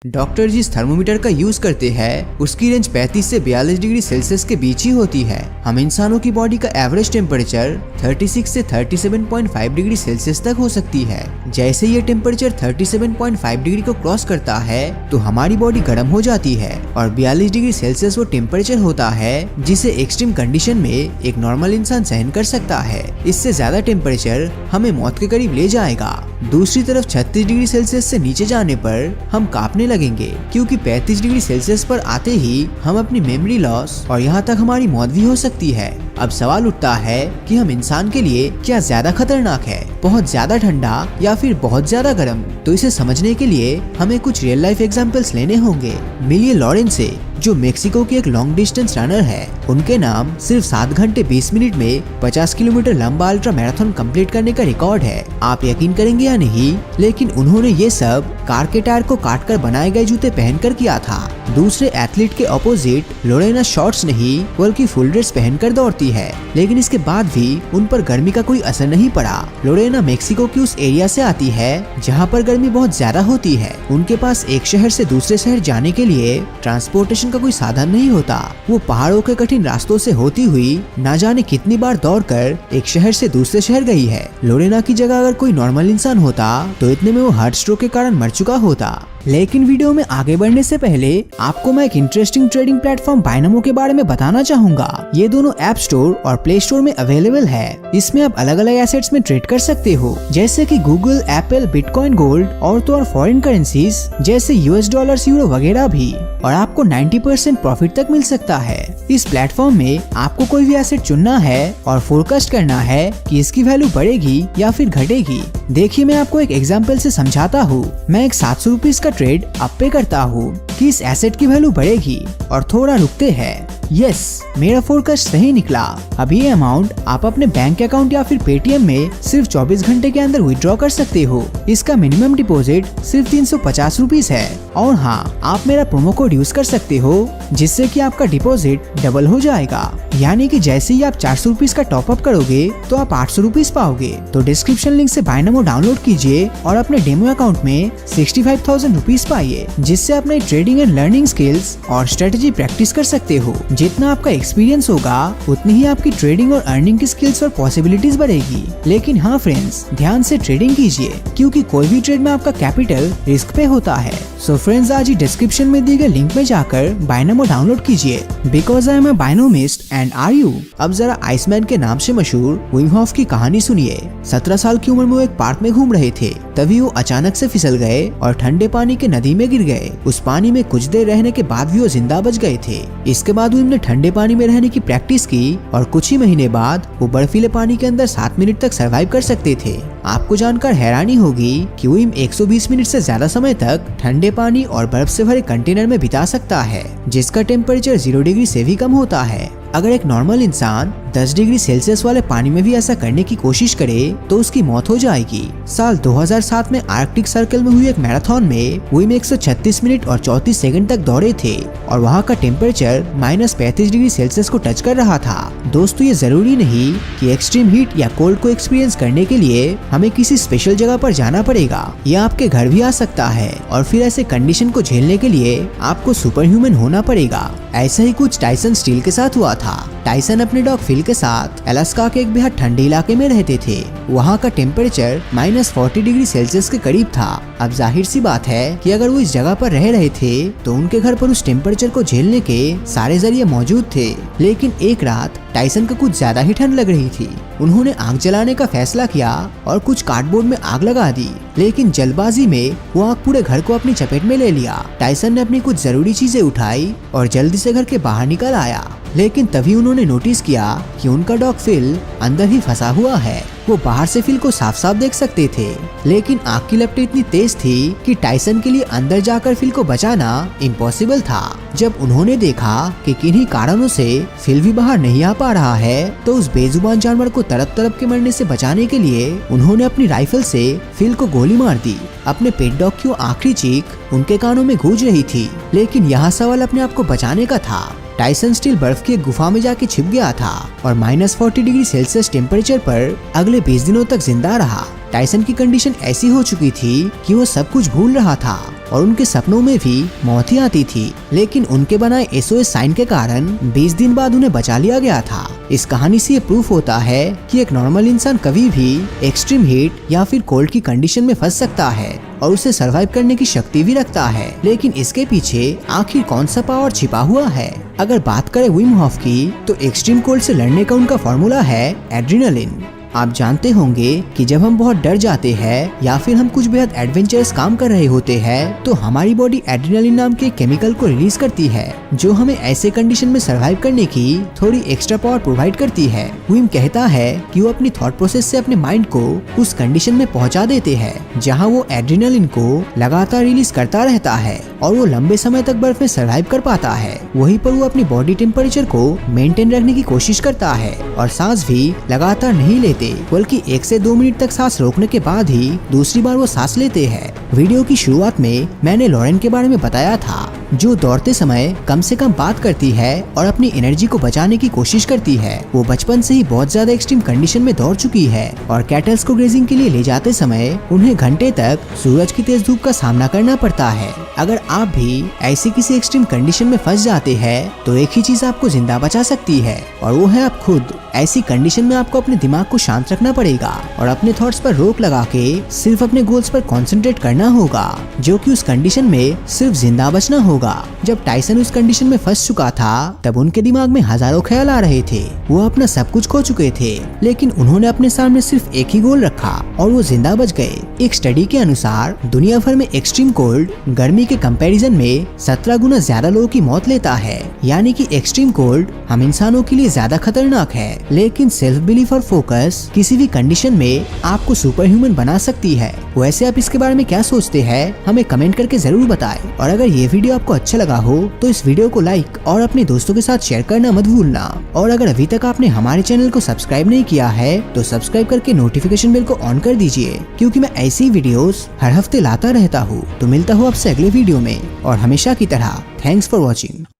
Doctor जिस thermometer का use करते हैं उसकी रेंज 35 से 42 डिग्री सेल्सियस के बीच ही होती है। हम इंसानों की बॉडी का एवरेज टेम्परेचर 36 से 37.5 डिग्री सेल्सियस तक हो सकती है। जैसे ये टेम्परेचर 37.5 डिग्री को क्रॉस करता है तो हमारी बॉडी गर्म हो जाती है और 42 डिग्री सेल्सियस वो टेम्परेचर होता है जिसे एक्सट्रीम कंडीशन में एक नॉर्मल इंसान सहन कर सकता है। इससे ज्यादा टेम्परेचर हमें मौत के करीब ले जाएगा। दूसरी तरफ 36 डिग्री सेल्सियस से नीचे जाने पर हम कांपने लगेंगे, क्योंकि 35 डिग्री सेल्सियस पर आते ही हम अपनी मेमोरी लॉस और यहाँ तक हमारी मौत भी हो सकती है। अब सवाल उठता है कि हम इंसान के लिए क्या ज्यादा खतरनाक है, बहुत ज्यादा ठंडा या फिर बहुत ज्यादा गर्म? तो इसे समझने के लिए हमें कुछ रियल लाइफ एग्जांपल्स लेने होंगे। मिलिए लॉरेंस से, जो मेक्सिको के एक लॉन्ग डिस्टेंस रनर है। उनके नाम सिर्फ 7 घंटे 20 मिनट में 50 किलोमीटर लंबा अल्ट्रा मैराथन कंप्लीट करने का रिकॉर्ड है। आप यकीन करेंगे या नहीं, लेकिन उन्होंने ये सब कार के टायर को काटकर बनाए गए जूते पहनकर किया था। दूसरे एथलीट के ऑपोजिट लोरेना शॉर्ट्स नहीं बल्कि फुल ड्रेस पहनकर दौड़ती है, लेकिन इसके बाद भी उन पर गर्मी का कोई असर नहीं पड़ा। लोरेना मेक्सिको की उस एरिया से आती है जहाँ पर गर्मी बहुत ज्यादा होती है। उनके पास एक शहर से दूसरे शहर जाने के लिए ट्रांसपोर्टेशन का कोई साधन नहीं होता। वो पहाड़ों के कठिन रास्तों से होती हुई ना जाने कितनी बार दौड़कर एक शहर से दूसरे शहर गई है। लोरेना की जगह अगर कोई नॉर्मल इंसान होता तो इतने में वो हार्ट स्ट्रोक के कारण मर चुका होता। लेकिन वीडियो में आगे बढ़ने से पहले आपको मैं एक इंटरेस्टिंग ट्रेडिंग प्लेटफॉर्म बाइनोमो के बारे में बताना चाहूंगा। ये दोनों ऐप स्टोर और प्ले स्टोर में अवेलेबल है। इसमें आप अलग अलग एसेट्स में ट्रेड कर सकते हो, जैसे कि गूगल, एप्पल, बिटकॉइन, गोल्ड और तो और फॉरेन करेंसीज जैसे यूएस डॉलर, यूरो वगैरह भी, और आपको 90% प्रॉफिट तक मिल सकता है। इस प्लेटफॉर्म में आपको कोई भी एसेट चुनना है और फोरकास्ट करना है कि इसकी वैल्यू बढ़ेगी या फिर घटेगी। देखिए, मैं आपको एक एग्जाम्पल से समझाता हूँ। मैं एक 700 रुपीज का ट्रेड अप पे करता हूँ कि इस एसेट की वैल्यू बढ़ेगी और थोड़ा रुकते हैं। यस, मेरा फोरकास्ट सही निकला। अब ये अमाउंट आप अपने बैंक अकाउंट या फिर पेटीएम में सिर्फ 24 घंटे के अंदर विड्रॉ कर सकते हो। इसका मिनिमम डिपॉजिट सिर्फ 350 रुपीज है। और हाँ, आप मेरा प्रोमो कोड यूज कर सकते हो जिससे कि आपका डिपॉजिट डबल हो जाएगा। यानी कि जैसे ही आप 400 रुपीज का टॉप अप करोगे तो आप 800 रुपीज पाओगे। तो डिस्क्रिप्शन लिंक से बाइनोमो डाउनलोड कीजिए और अपने डेमो अकाउंट में 65,000 रुपीज पाइए, जिससे अपने ट्रेडिंग एंड लर्निंग स्किल्स और स्ट्रेटेजी प्रैक्टिस कर सकते हो। जितना आपका एक्सपीरियंस होगा उतनी ही आपकी ट्रेडिंग और अर्निंग की स्किल्स और पॉसिबिलिटीज बढ़ेगी। लेकिन हाँ फ्रेंड्स, ध्यान से ट्रेडिंग कीजिए, क्योंकि कोई भी ट्रेड में आपका कैपिटल रिस्क पे होता है। सो फ्रेंड्स, आज ही डिस्क्रिप्शन में दिए गए लिंक में जाकर बाइनोमो डाउनलोड कीजिए। Because I am a binomist and are you. अब जरा आइसमैन के नाम से मशहूर विम होफ की कहानी सुनिए। 17 साल की उम्र में वो एक पार्क में घूम रहे थे, तभी वो अचानक से फिसल गए और ठंडे पानी के नदी में गिर गए। उस पानी में कुछ देर रहने के बाद भी वो जिंदा बच गए थे। इसके बाद विम ने ठंडे पानी में रहने की प्रैक्टिस की और कुछ ही महीने बाद वो बर्फीले पानी के अंदर 7 मिनट तक सरवाइव कर सकते थे। आपको जानकर हैरानी होगी कि विम 120 मिनट से ज्यादा समय तक ठंडे पानी और बर्फ से भरे कंटेनर में बिता सकता है, जिसका टेम्परेचर 0 डिग्री से भी कम होता है। अगर एक नॉर्मल इंसान 10 डिग्री सेल्सियस वाले पानी में भी ऐसा करने की कोशिश करे तो उसकी मौत हो जाएगी। साल 2007 में आर्कटिक सर्कल में हुई एक मैराथन में विम 136 मिनट और 34 सेकंड तक दौड़े थे और वहाँ का टेम्परेचर -35 डिग्री सेल्सियस को टच कर रहा था। दोस्तों, ये जरूरी नहीं कि एक्सट्रीम हीट या कोल्ड को एक्सपीरियंस करने के लिए हमें किसी स्पेशल जगह पर जाना पड़ेगा। यह आपके घर भी आ सकता है और फिर ऐसे कंडीशन को झेलने के लिए आपको सुपर ह्यूमन होना पड़ेगा। ऐसा ही कुछ टाइसन स्टील के साथ हुआ था। टाइसन अपने डॉग फिल के साथ अलास्का के एक बेहद ठंडे इलाके में रहते थे। वहाँ का टेम्परेचर -40 डिग्री सेल्सियस के करीब था। अब जाहिर सी बात है कि अगर वो इस जगह पर रह रहे थे तो उनके घर पर उस टेम्परेचर को झेलने के सारे जरिए मौजूद थे। लेकिन एक रात टाइसन को कुछ ज्यादा ही ठंड लग रही थी। उन्होंने आग जलाने का फैसला किया और कुछ कार्डबोर्ड में आग लगा दी, लेकिन जल्दबाजी में वो आग पूरे घर को अपनी चपेट में ले लिया। टाइसन ने अपनी कुछ जरूरी चीजें उठाई और जल्दी से घर के बाहर निकल आया, लेकिन तभी उन्होंने नोटिस किया कि उनका डॉग फिल अंदर ही फंसा हुआ है। वो बाहर से फिल को साफ साफ देख सकते थे, लेकिन आग की लपटें इतनी तेज थी कि टाइसन के लिए अंदर जाकर फिल को बचाना इम्पॉसिबल था। जब उन्होंने देखा कि किन्हीं कारणों से फिल भी बाहर नहीं आ पा रहा है, तो उस बेजुबान जानवर को तड़प तड़प के मरने से बचाने के लिए उन्होंने अपनी राइफल से फिल को गोली मार दी। अपने पेट डॉग की वो आखिरी चीख उनके कानों में गूंज रही थी। लेकिन यहाँ सवाल अपने आप को बचाने का था। टाइसन स्टील बर्फ की एक गुफा में जाके छिप गया था और -40 डिग्री सेल्सियस टेम्परेचर पर अगले 20 दिनों तक जिंदा रहा। टाइसन की कंडीशन ऐसी हो चुकी थी कि वो सब कुछ भूल रहा था। और उनके सपनों में भी मौत ही आती थी, लेकिन उनके बनाए SOS साइन के कारण 20 दिन बाद उन्हें बचा लिया गया था। इस कहानी से ये प्रूफ होता है कि एक नॉर्मल इंसान कभी भी एक्सट्रीम हीट या फिर कोल्ड की कंडीशन में फंस सकता है और उसे सरवाइव करने की शक्ति भी रखता है। लेकिन इसके पीछे आखिर कौन सा पावर छिपा हुआ है? अगर बात करें विम होफ की, तो एक्सट्रीम कोल्ड से लड़ने का उनका फॉर्मूला है एड्रेनालिन। आप जानते होंगे कि जब हम बहुत डर जाते हैं या फिर हम कुछ बेहद एडवेंचरस काम कर रहे होते हैं, तो हमारी बॉडी एड्रेनालिन नाम के केमिकल को रिलीज करती है, जो हमें ऐसे कंडीशन में सरवाइव करने की थोड़ी एक्स्ट्रा पावर प्रोवाइड करती है। विम कहता है कि वो अपनी थॉट प्रोसेस से अपने माइंड को उस कंडीशन में पहुंचा देते हैं जहां वो एड्रेनालिन को लगातार रिलीज करता रहता है और वो लंबे समय तक बर्फ में सरवाइव कर पाता है। वहीं पर वो अपनी बॉडी टेम्परेचर को मेंटेन रखने की कोशिश करता है और सांस भी लगातार नहीं लेते, बल्कि 1 से 2 मिनट तक सांस रोकने के बाद ही दूसरी बार वो सांस लेते हैं। वीडियो की शुरुआत में मैंने लॉरेन के बारे में बताया था, जो दौड़ते समय कम से कम बात करती है और अपनी एनर्जी को बचाने की कोशिश करती है। वो बचपन से ही बहुत ज्यादा एक्सट्रीम कंडीशन में दौड़ चुकी है और कैटल्स को ग्रेजिंग के लिए ले जाते समय उन्हें घंटे तक सूरज की तेज धूप का सामना करना पड़ता है। अगर आप भी ऐसी किसी एक्सट्रीम कंडीशन में फंस जाते हैं, तो एक ही चीज आपको जिंदा बचा सकती है और वो है आप खुद। ऐसी कंडीशन में आपको अपने दिमाग को शांत रखना पड़ेगा और अपने थॉट्स पर रोक लगा के सिर्फ अपने गोल्स पर कंसंट्रेट करना होगा, जो कि उस कंडीशन में सिर्फ जिंदा बचना होगा। जब टाइसन उस कंडीशन में फंस चुका था, तब उनके दिमाग में हजारों ख्याल आ रहे थे। वो अपना सब कुछ खो चुके थे, लेकिन उन्होंने अपने सामने सिर्फ एक ही गोल रखा और वो जिंदा बच गए। एक स्टडी के अनुसार दुनिया भर में एक्सट्रीम कोल्ड गर्मी के कंपैरिजन में 17 गुना ज्यादा लोगों की मौत लेता है, यानी कि एक्सट्रीम कोल्ड हम इंसानों के लिए ज्यादा खतरनाक है। लेकिन सेल्फ बिलीफ और फोकस किसी भी कंडीशन में आपको सुपर ह्यूमन बना सकती है। वैसे आप इसके बारे में क्या सोचते हैं, हमें कमेंट करके जरूर बताएं। और अगर ये वीडियो आपको अच्छा लगा हो तो इस वीडियो को लाइक और अपने दोस्तों के साथ शेयर करना मत भूलना। और अगर अभी तक आपने हमारे चैनल को सब्सक्राइब नहीं किया है, तो सब्सक्राइब करके नोटिफिकेशन बेल को ऑन कर दीजिए, क्योंकि मैं ऐसी वीडियोस हर हफ्ते लाता रहता हूँ। तो मिलता हूँ आपसे अगले वीडियो में, और हमेशा की तरह थैंक्स फॉर वॉचिंग।